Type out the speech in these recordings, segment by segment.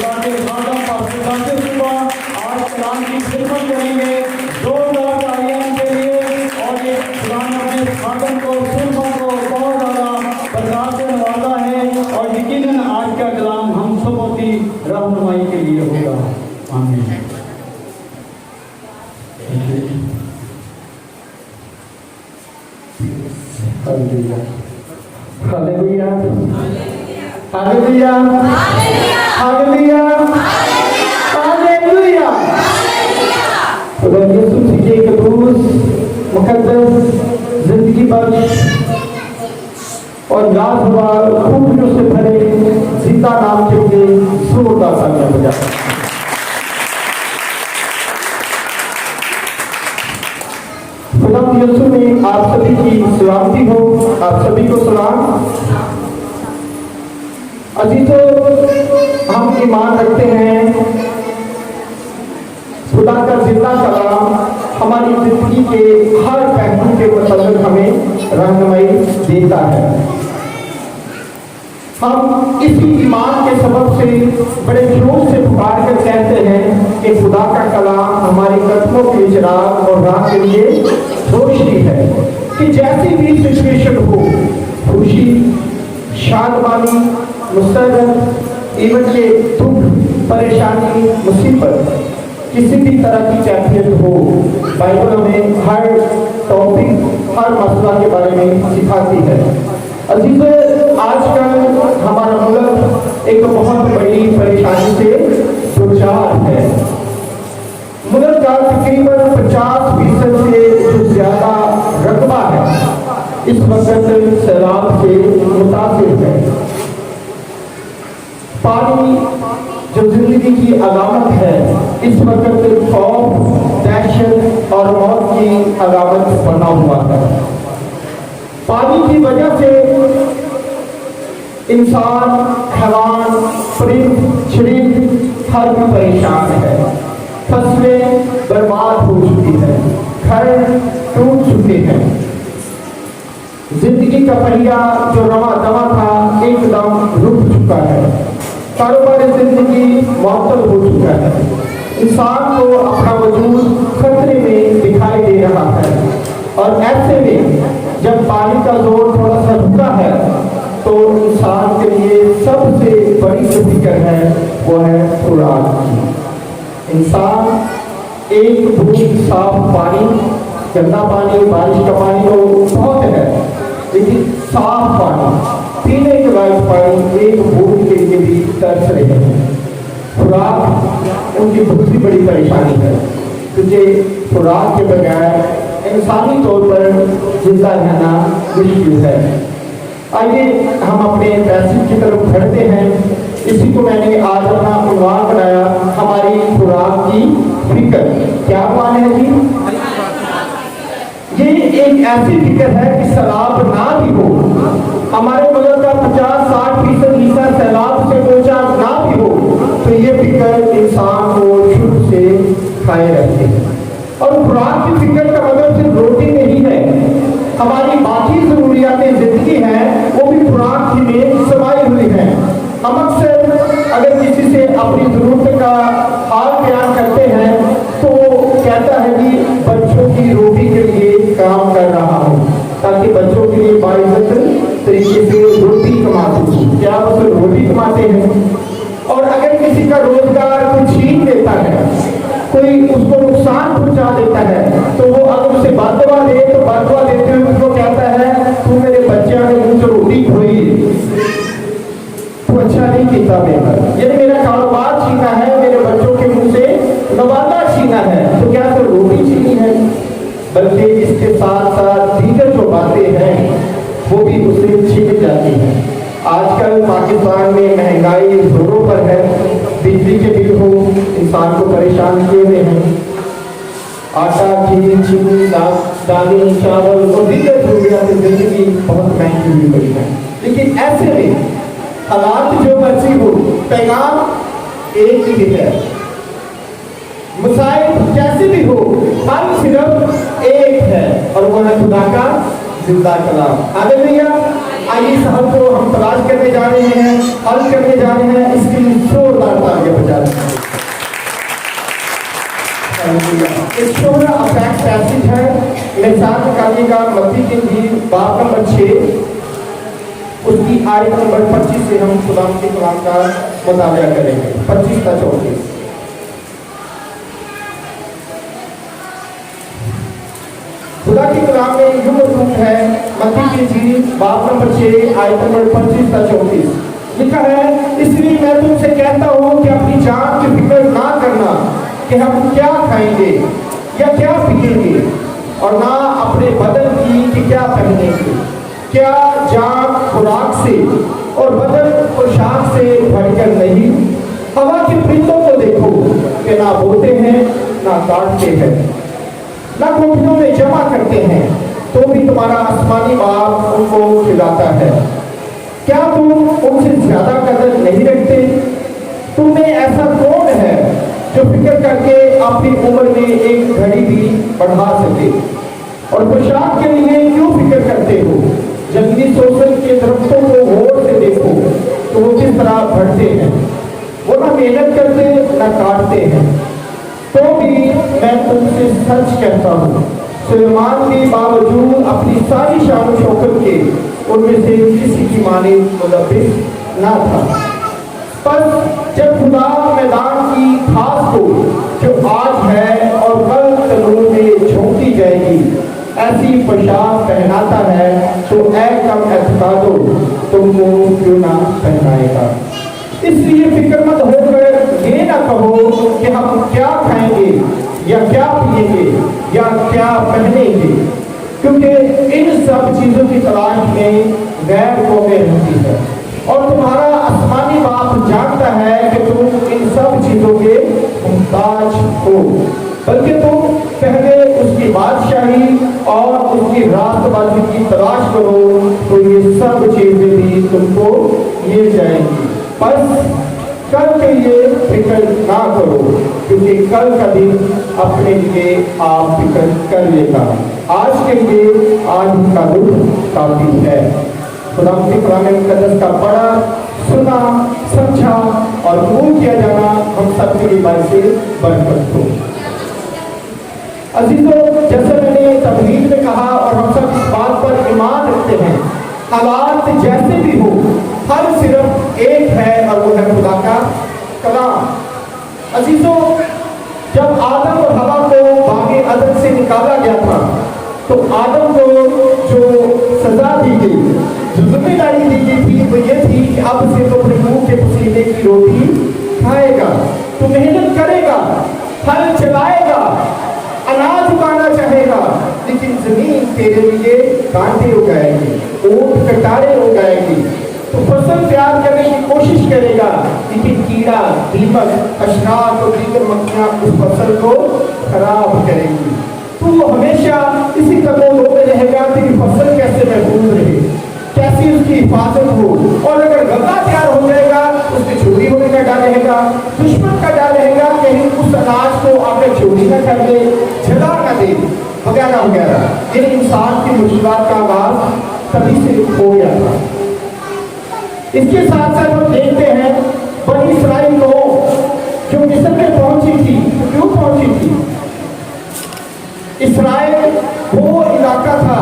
खुदा के खादम और खुदा के सुबह आज कलाम की खिदमत करेंगे। जोरदार तालियां के लिए। और ये खुदा ने अपने खादम को सुबह को बहुत ज़्यादा बरकत देने वाला है और यकीनन आज का कलाम हम सबों की रहनुमाई के लिए होगा। आमीन। Hallelujah hallelujah hallelujah hallelujah hallelujah. खुदा यीशु के कदूस मुकद्दस जिंदगी बख्श और लाजवाब खूबियों से भरे जिंदा नाम के लिए जोरदार तालियां बजाएं। खुदा यीशु में आप सभी की सलामती हो। आप सभी को सलाम। अजीजों, हम ईमान रखते हैं खुदा का जिंदा कलाम हमारी जिंदगी के हर पहलू के मतलब हमें रहनुमाई देता है। हम इसी ईमान के सबब से बड़े जोश से पुकार कर कहते हैं कि खुदा का कलाम हमारे कदमों के चिराग और राह के लिए रोशनी है। कि जैसी भी सिचुएशन हो, खुशी, शादमानी, मुस्तरद, इवन के दुख, परेशानी, मुसीबत, किसी भी तरह की कैफियत हो, बाइबल हमें हर टॉपिक, हर मसला के बारे में सिखाती है। अजीजों, आजकल हमारा मुल्क एक बहुत बड़ी परेशानी से दुचार है। मुल्क का तकरीबन 50% से जो ज्यादा रकबा है इस वक्त सैलाब से मुतासिर है। पानी जो जिंदगी की अलामत है इस वक्त खौफ, दहशत और मौत की अलामत बना हुआ है। पानी की वजह से इंसान, हैवान, परिंद, चिड़िंद हर भी परेशान है। फसलें बर्बाद हो चुकी है, घर टूट चुके हैं। जिंदगी का पहिया जो रवा दवा था एकदम रुक चुका है। कारोबारी जिंदगी मुअत्तल हो चुका है। इंसान को अपना वजूद खतरे में दिखाई दे रहा है। और ऐसे में जब पानी का जोर थोड़ा सा रुका है तो इंसान के लिए सबसे बड़ी जो फिक्र है वो है खुराक की। इंसान एक बूंद साफ पानी, गंदा पानी, बारिश का पानी तो बहुत है, लेकिन साफ पानी, पीने के लायक पानी एक बूंद के लिए भी तरस रहे हैं। खुराक उनकी दूसरी बड़ी परेशानी है, क्योंकि खुराक के बगैर इंसानी तौर पर जिंदा रहना मुश्किल है। आइए हम अपने पैसेज की तरफ बढ़ते हैं। इसी को मैंने आज अपना उन्वान बनाया, हमारी खुराक की फिक्र। क्या उन्वान है जी? ये एक ऐसी फिक्र है कि सैलाब ना भी हो, हमारे मुल्क का 50-60% हिस्सा सैलाब से पहुंचा ना भी हो, तो ये फिक्र इंसान को शुरू से खाए रहती है। और खुराक की फिक्र का मतलब सिर्फ रोटी नहीं है, हमारी बाकी जरूरियातें जिंदगी हैं वो भी खुराक ही में समाई हुई हैं। हम अक्सर अगर किसी से अपनी जरूरत का हाल बयान करते हैं तो कहता है कि बच्चों की रोटी के लिए काम कर रहा हूँ, ताकि बच्चों के लिए बाइज्जत तरीके से रोटी कमा सकूं। क्या बस रोटी कमाते हैं? और अगर किसी का रोजगार कोई छीन देता है, कोई उसको नुकसान पहुंचा देता है, तो वो अगर उसे बददुआ दे तो बददुआ देते हुए उसको कहता है तू मेरे बच्चा ने मुझसे रोटी खोई, तू अच्छा नहीं किया मेरा, यदि मेरा कारोबार छीना है, मेरे बच्चों के मुंह से नवाजा छीना है, तो क्या तो रोटी छीनी है? बल्कि इसके साथ साथ दीगर जो बातें हैं वो भी उसे छीन जाती हैं। आजकल पाकिस्तान में महंगाई जोरों पर है, बिजली के बिल हो इंसान को परेशान किए हुए हैं। आटा, चीनी, दालें, चावल और दीगर जरूरियात जिंदगी बहुत महंगी हुई पड़ी है। लेकिन ऐसे में हालात जो मर्जी हो, पैगाम एक ही है, मुसाइब जैसे भी हो, हल सिर्फ एक है और वो है खुदा का जिंदा कलाम। हालेलुया। आइए इस हल को हम तलाश करने जा रहे हैं, हल करने जा रहे हैं, इसके लिए जोरदार तालियां ایک شہرہ افیکٹ پیسج ہے، مثال نکالیے گا متی کی انجیل باب نمبر 6 اس کی آیت نمبر 25 سے ہم خدا کے کلام کا مطالعہ کریں گے، 25 تا 34۔ خدا کے کلام میں یوں مضمون ہے، متی کی انجیل باب نمبر 6 آیت نمبر 25 تا 34 لکھا ہے، اس لیے میں تم سے کہتا ہوں کہ اپنی جان کی فکر نہ کرنا کہ ہم کیا کھائیں گے یا کیا پیئیں گے، اور نہ اپنے بدن کی کہ کیا پہنیں گے۔ کیا جان خوراک سے اور بدن پوشاک سے بڑھ کر نہیں؟ ہوا کے پرندوں کو دیکھو کہ نہ بوتے ہیں نہ کاٹتے ہیں نہ کوٹھیوں میں جمع کرتے ہیں، تو بھی تمہارا آسمانی باپ ان کو کھلاتا ہے۔ کیا تم ان سے زیادہ قدر نہیں رکھتے؟ تم میں ایسا کون ہے جو فکر کر کے اپنی عمر میں ایک گھڑی بھی بڑھا سکے؟ اور پوشاک کے لیے کیوں فکر کرتے ہو؟ جنگلی سوسن کے درختوں کو غور سے دیکھو تو وہ کس طرح بڑھتے ہیں، وہ نہ محنت کرتے نہ کاٹتے ہیں۔ تو بھی میں تم سے سچ کہتا ہوں، سلیمان کے باوجود اپنی ساری شان و شوکت کے ان میں سے کسی کی مانند ملبس نہ تھا۔ پس جب خدا میدان کی گھاس کو جو آج ہے اور کل تنور میں جھونکی جائے گی ایسی پوشاک پہناتا ہے، تو اے کم اعتقادو تم کو کیوں نہ پہنائے گا۔ اس لیے فکر مند ہو کر یہ نہ کہو کہ ہم کیا کھائیں گے یا کیا پیئیں گے یا کیا پہنیں گے، کیونکہ ان سب چیزوں کی تلاش میں غیر قومیں رہتی ہے، اور تمہارا آسمانی باپ جانتا ہے کہ تم ان سب چیزوں کے محتاج ہو۔ بلکہ تم پہلے اس کی بادشاہی اور اس کی راست بازی کی تلاش کرو تو یہ سب چیزیں بھی تم کو مل جائیں گی۔ بس کل کے لیے فکر نہ کرو، کیونکہ کل کا دن اپنے لیے آپ فکر کر لے گا، آج کے لیے آج کا دن کافی ہے۔ خدا کے کلام مقدس کا پڑھا، سنا، سمجھا اور قبول کیا جانا ہم سب کے لیے باعث برکت ہو۔ عزیزوں، جیسے میں نے تمہید میں کہا اور ہم سب اس بات پر ایمان رکھتے ہیں، حالات جیسے بھی ہو، ہر صرف ایک ہے اور وہ ہے خدا کا کلام۔ عزیزوں، جب آدم اور حوا کو باغ عدن سے نکالا گیا تھا تو آدم کو جو سزا دی گئی، جو ذمہ داری دی گئی تھی، وہ یہ تھی کہ اب سے تو اپنے منہ کے پسینے کی روٹی کھائے گا، تو محنت کرے گا، ہل چلائے گا، اناج اگانا چاہے گا، لیکن زمین تیرے لیے کانٹے اگائے گی، اونٹ کٹارے اگائے گی، تو فصل تیار کرنے کی کوشش کرے گا، لیکن کیڑا، دیمک، حشرات اور دیگر مکھیاں اس فصل کو خراب کریں گی۔ تو وہ ہمیشہ اسی طرح میں رہے گا کہ فصل کیسے محفوظ رہے، کیسی اس کی حفاظت ہو، اور اگر غلہ تیار ہو جائے گا اس میں چوری ہونے کا ڈر رہے گا، دشمن کا ڈر رہے گا کہیں اس اناج کو آپ نے چوری نہ کر دے، جلا نہ دے، وغیرہ وغیرہ۔ یہ انسان کی مشکلات کا آغاز تبھی سے ہو گیا تھا۔ اس کے ساتھ ساتھ ہم دیکھتے ہیں بنی اسرائیل کو جو مصر میں پہنچی تھی، کیوں پہنچی تھی؟ اسرائیل وہ علاقہ تھا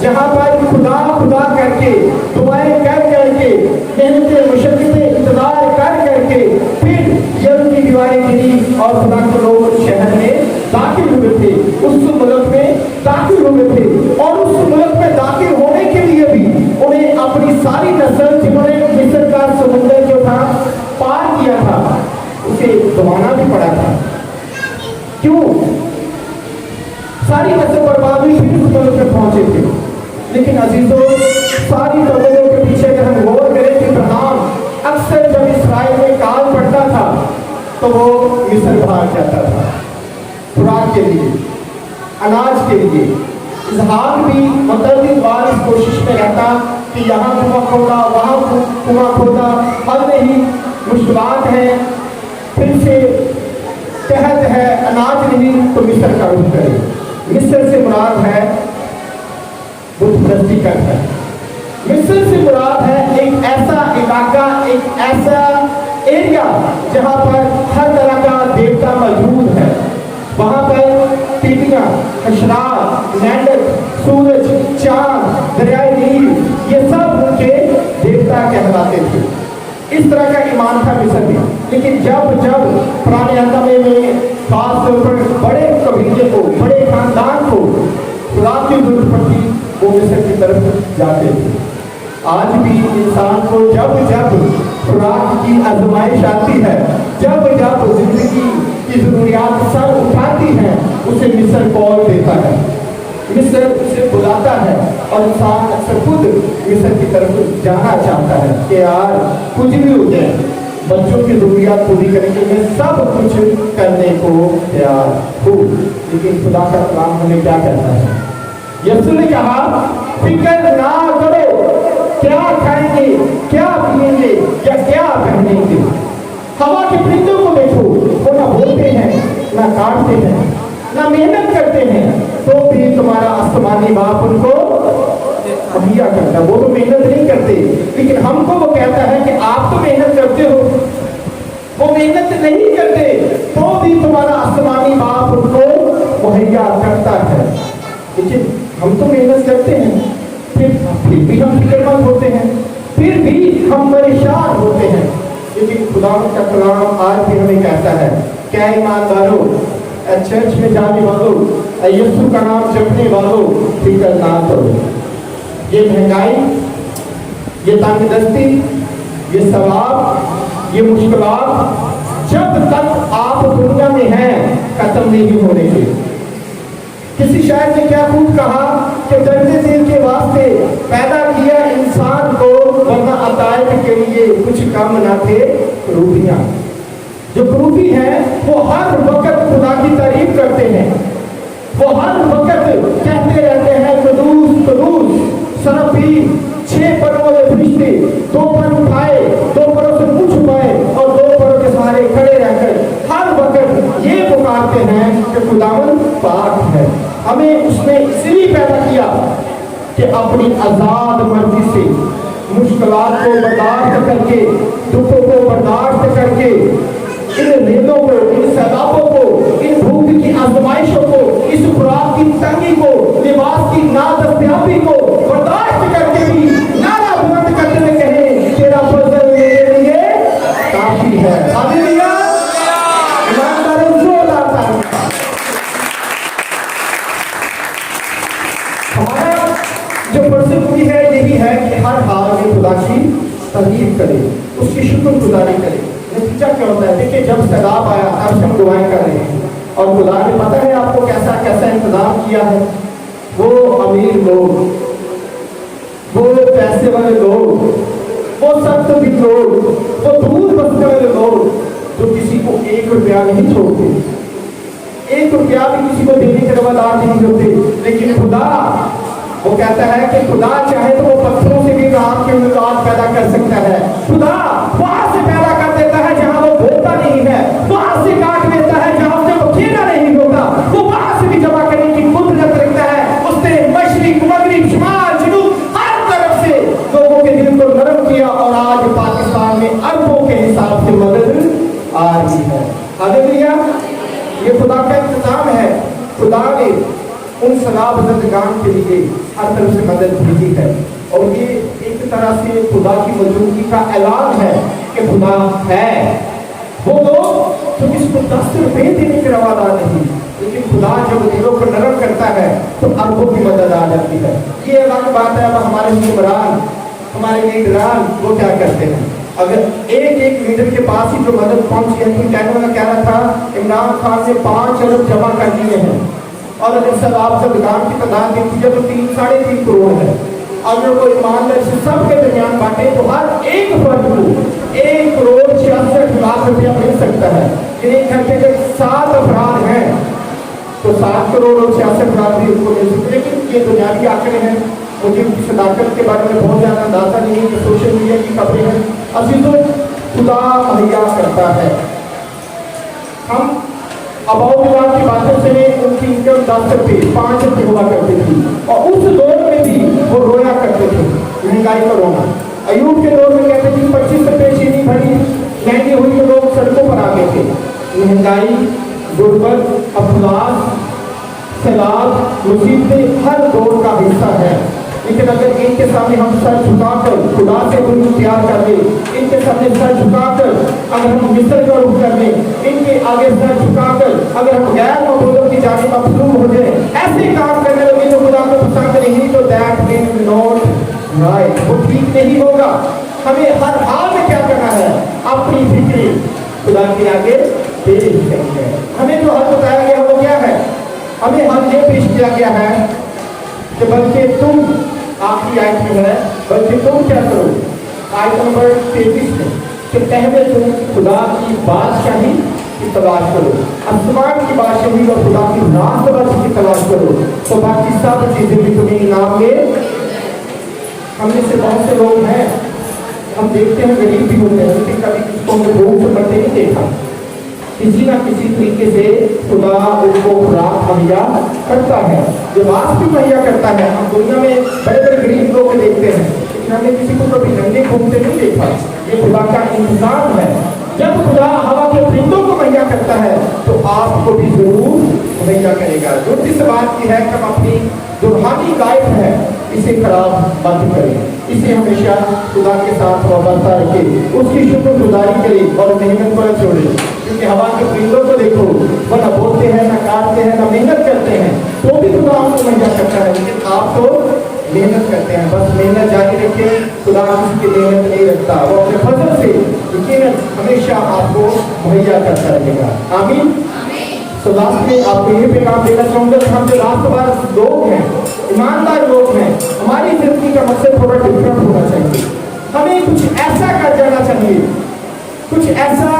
جہاں پر خدا خدا کر کے، دعائیں کر کے، محنتیں مشقتیں انتظار کر کے پھر یرو کی دیواریں گری اور خدا کے لوگ شہر میں داخل ہوئے تھے، اس ملک میں داخل ہوئے تھے، اور اس ملک میں داخل ہونے کے لیے بھی انہیں اپنی ساری نسل جنہوں نے مصر کا سمندر جو تھا پار کیا تھا اسے دبانا بھی پڑا تھا۔ کیوں؟ ساری نسل برباد ہوئی پھر اس ملک میں پہنچے تھے۔ لیکن عزیزوں، ساری قبیلوں کے پیچھے اگر ہم غور کریں کہ ابراہیم اکثر جب اسرائیل میں کال پڑتا تھا تو وہ مصر بھاگ جاتا تھا، خوراک کے لیے، اناج کے لیے۔ اسحاق بھی متعدد بار اس کوشش میں رہتا کہ یہاں کنواں کھودا، وہاں کنواں کھودا، حل نہیں، مشکلات ہیں، پھر سے قحط ہے، اناج نہیں، تو مصر کا رخ کرے۔ مصر سے مراد ہے بت پرستی کا گھر۔ مصر سے مراد ہے ایک ایسا علاقہ، ایک ایسا ایریا جہاں پر ہر طرح کا دیوتا موجود ہے، وہاں پر अशरार, मेंढक, सूरज, चांद, दरियाई नील, ये सब उनके देवता कहलाते थे। इस तरह का ईमान था मिस्र में। लेकिन जब जब पुराने अंदमे में खास तौर पर बड़े कबीले को, बड़े खानदान को खुदा की जरूरत पड़ती, वो मिस्र की तरफ जाते थे। आज भी इंसान को जब जब खुराक की आजमाइश आती है, जब जब जिंदगी की जरूरियात सर उठाती है, उसे मिस्र कॉल देता है, मिस्र उसे बुलाता है और इंसान अक्सर खुद मिस्र की तरफ जाना चाहता है कि यार कुछ भी हो जाए, बच्चों की जरूरियात पूरी करने के लिए सब कुछ करने को तैयार हो। लेकिन खुदा का कलाम हमें क्या कहता है? यीशु ने कहा फिक्र ना करो क्या खाएंगे, क्या पिएंगे या क्या पहनेंगे। हवा के परिंदों को देखो, वो ना बोलते हैं, ना काटते हैं, ना मेहनत करते हैं, तो भी तुम्हारा आसमानी बाप उनको मुहैया करता है। वो तो मेहनत नहीं करते, लेकिन हमको वो कहता है कि आप तो मेहनत करते हो। वो मेहनत नहीं करते तो भी तुम्हारा आसमानी बाप उनको मुहैया करता है। लेकिन हम तो मेहनत करते हैं, फिर भी हम फिक्रमंद होते हैं, फिर भी हम परेशान होते हैं। लेकिन खुदा का कलाम आज भी हमें कहता है, क्या ईमानदारों, चर्च में जाने वालों, यीशु का नाम जपने वालों, फिक्र ना करो। ये महंगाई, ये तंगदस्ती, ये सवाब, ये मुश्किलात जब तक आप दुनिया में हैं खत्म नहीं होने के। किसी शायर ने क्या खूब कहा कि दर्द दिल के वास्ते पैदा किया इंसान को, वरना अतायत के लिए कुछ कम ना थे रूबियां। जो क्रूपी हैं वो हर वक्त खुदा की तारीफ करते हैं, वो हर वक्त कहते रहते हैं कुदूस कुदूस। सरफी 6 परों वाले फरिश्ते 2 पर उठाए, 2 परों से मुंह छुपाए और 2 परों के सहारे खड़े रहकर हर वक्त ये पुकारते हैं कि खुदावंद पाक है। हमें उसने इसलिए पैदा किया कि अपनी आजाद मर्जी से मुश्किलात को बर्दाश्त करके, दुखों को बर्दाश्त करके, इन रेलों को, इन सैलाबों को, इन भूख की आजमाइशों को, इस खुराक की तंगी को, लिबास की नादस्तयाबी को बर्दाश्त करके भी नारा बुलंद करते हुए कहे तेरा फजल मेरे लिए काफी है। हालेलुया। ईमानदारों जोरदार तालियां। हमारा जो फिलॉसफी है यही है कि हर हाल में खुदा की तारीफ करें, उसकी शुक्रगुजारी करें। नतीजा क्या होता है? देखिए, जब सैलाब आया, अब हम दुआएं कर रहे हैं और खुदा ने पता है आपको कैसा कैसा इंतजाम किया है। वो अमीर लोग, वो पैसे वाले लोग, वो सख्त भी लोग, वो दूर बसने वाले लोग जो किसी को 1 रुपया नहीं छोड़ते, 1 रुपया भी किसी को देने के रवादार नहीं होते। लेकिन खुदा वो कहता है कि खुदा चाहे तो वो पत्थरों से भी राम के मुलाकात पैदा कर सकता है। खुदा वहां से पैदा कर देता है जहां वो बोलता नहीं है, वहां से काट देता है जहां उसने वो खेला नहीं होता, वो वहां से भी जमा करने की कुदरत रखता है। उसने मशरिक, मगरिब, शुमाल, जनूब हर तरफ से लोगों के दिल को नरम किया और आज पाकिस्तान में अरबों के हिसाब से मदद आ रही है। हालेलुया। ये खुदा का इंतजाम है। खुदा ने उन सलाबजदगान के लिए हर तरफ से मदद भेजी है और ये एक तरह से खुदा की मौजूदगी का ऐलान है कि खुदा है। वो लोग जो किसी को 10 रुपए देने के रवादार नहीं, लेकिन खुदा जब दिलों को नरम करता है तो अरबों की मदद आ जाती है। ये अलग बात है। अब हमारे हुक्मरान, हमारे लीडरान वो क्या करते हैं? अगर एक लीडर के पास ही जो मदद पहुंची है, तो कहने वाला कह रहा था इमरान खान ने 5 अरब जमा कर दिए हैं और अगर सलाबजदगान की तादाद देखी जाए तो 3-3.5 करोड़ है। अगर कोई ईमानदार से सबके दरमियान बांटे तो हर एक फर्द को 1,66,00,000 रुपया मिल सकता है। एक घर के अगर 7 अफराद हैं तो 7 करोड़ और 66 लाख भी उनको मिल सकते। लेकिन ये दुनियावी आंकड़े हैं, मुझे उनकी सदाकत के बारे में बहुत ज़्यादा अंदाजा नहीं है कि सोशल मीडिया की खबरें हैं। अभी तो खुदा मुहैया करता है। हम अबाउ विवाद की बातों से उनकी इनकम 10 रुपये 5 रुपये हुआ करती थी और उस दौर में भी वो रोया करते थे महंगाई का रोना। अयूब के दौर में कहते थे 25 रुपये चीनी भरी महंगी हुई तो लोग सड़कों पर आ गए थे। महंगाई, गुर्बत, अफलास, सैलाब मुसीबतें हर दौर का हिस्सा है, लेकिन अगर इनके सामने हम सर झुकाकर खुदा से कोई प्यार कर ले, इनके सामने सर झुकाकर अगर हम मिस्र का रुख कर लें, इनके आगे सर झुकाकर अगर हम गैर मौजूदों की जाने मखलूक हो जाए, ऐसे काम करने लगे जो खुदा को पसंद नहीं, तो दैट मीन नॉट राइट, वो ठीक नहीं होगा। हमें हर हाल में क्या करना है, अपनी फिक्री खुदा के आगे पेश करनी है। हमें जो हल बताया गया वो क्या है, हमें हल ये पेश किया गया है कि बल्कि तुम, आखिरी आयत में है, बल्कि तुम क्या करो, आयत नंबर 33 में, कि पहले तुम खुदा की बादशाही की तलाश करो, आसमान की बादशाही और खुदा की रास्तबाजी की तलाश करो, तो बाकी सब चीजें भी तुम्हें इनाम में। हमने से बहुत से लोग हैं, हम देखते हैं गरीब भी होते हैं, लेकिन कभी किसको हमने भूख से मरते नहीं देखा। किसी ना किसी तरीके से खुदा उनको खुराक मुहैया करता है, लिबास भी मुहैया करता है। हम दुनिया में बड़े बड़े गरीब लोग देखते हैं, लेकिन हमने किसी को कभी नंगे घूमते नहीं देखा। ये खुदा का इंतजाम है। जब खुदा हवा के परिंदों को मुहैया करता है तो आपको भी जरूर मुहैया करेगा। जो इस बात की है कि हम अपनी जो रूहानी लाइफ है इसे खराब मत करें, इसे हमेशा खुदा के साथ वाबस्ता रखें, उसकी शुक्रगुजारी करें और मेहनत पर छोड़ें। क्योंकि हवा के परिंदों को देखो, वह न बोलते हैं, न काटते हैं, न मेहनत करते हैं, तो भी खुदा आपको मुहैया करता है। लेकिन आप तो मेहनत करते हैं, बस मेहनत जारी रखें, खुदा किसी की मेहनत नहीं रखता, वो अपने फजल से यकीनन हमेशा आपको मुहैया करता रहेगा। आमीन। तो लास्ट में आपको ये पैगाम देना चाहूँगा कि हम जो रास्तबाज लोग हैं, ईमानदार लोग हैं, हमारी जिंदगी का मकसद थोड़ा डिफरेंट होना चाहिए। हमें कुछ ऐसा कर जाना चाहिए, कुछ ऐसा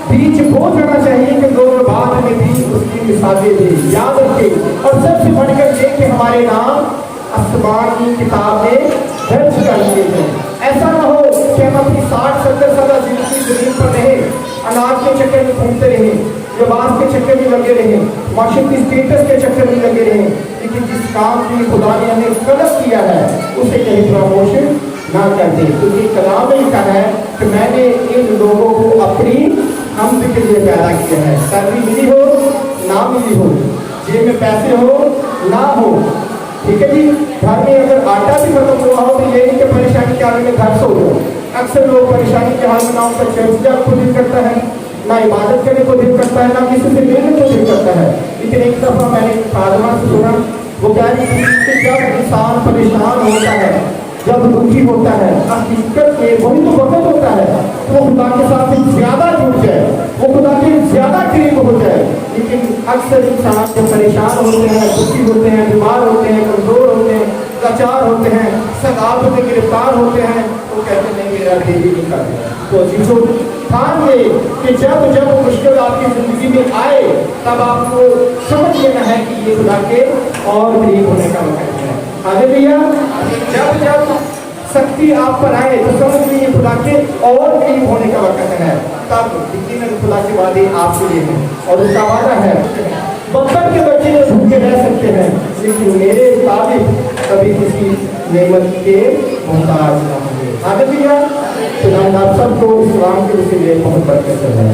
बीच बो जाना चाहिए कि लोग बाद में भी उसकी मिसालें दें, याद रखें। और सबसे बढ़कर ये कि हमारे नाम आसमान की किताब में दर्ज कर लिए हैं। ऐसा ना हो कि हम अपनी 60-70 साल जिंदगी जमीन पर रहे, अनाज के चक्कर में घूमते रहे, लिबास के चक्कर में लगे रहे, माशरती स्टेटस के चक्कर में लगे रहे, लेकिन जिस काम की खुदा ने हमें तलब किया है उसे कहीं प्रमोशन ना कर दे। क्योंकि कलाम में लिखा है कि मैंने इन लोगों को अपनी हम के लिए पैदा किया है। सैलरी मिली हो ना मिली हो, जेब में पैसे हो ना हो, ठीक है जी, घर में अगर आटा भी खत्म हुआ हो तो ये नहीं कि परेशानी के आगे में घर सो जाओ। अक्सर लोग परेशानी के हाल में ना उनका चर्च जाने को दिल करता है, ना इबादत करने को दिल करता है, ना किसी से मिलने को दिल करता है। लेकिन एक दफ़ा मैंने फातिमा से सुना, वो कह रही थी कि जब इंसान परेशान होता है, जब दुखी होता है, हकीकत में वही तो वक्त होता है तो वो खुदा के साथ ज्यादा जुड़ जाए, वो खुदा के ज्यादा करीब हो जाए। लेकिन अक्सर इंसान जब परेशान होते हैं, दुखी होते हैं, बीमार होते हैं, कमजोर होते हैं, लाचार होते हैं, सगावत में गिरफ्तार होते हैं, तो कहते नहीं मेरा दिल ही निकल गया। तो जिसको ध्यान दे कि जब जब मुश्किल आपकी जिंदगी में आए तब आपको समझ लेना है कि ये खुदा के और करीब होने का वक्त है। हालेलुया। जब जब शक्ति आप पर आए तो समझ लीजिए खुदा के और करीब होने का वक्त है। तब यकीनन खुदा के वादे आपके लिए हैं और उसका वादा है बच्चन के बच्चे जो भूखे रह सकते हैं, लेकिन मेरे मुताबिक कभी किसी नेमत के मोहताज ना होंगे। हालेलुया। खुदा आप सबको इस्लाम के लिए बहुत बरकत है।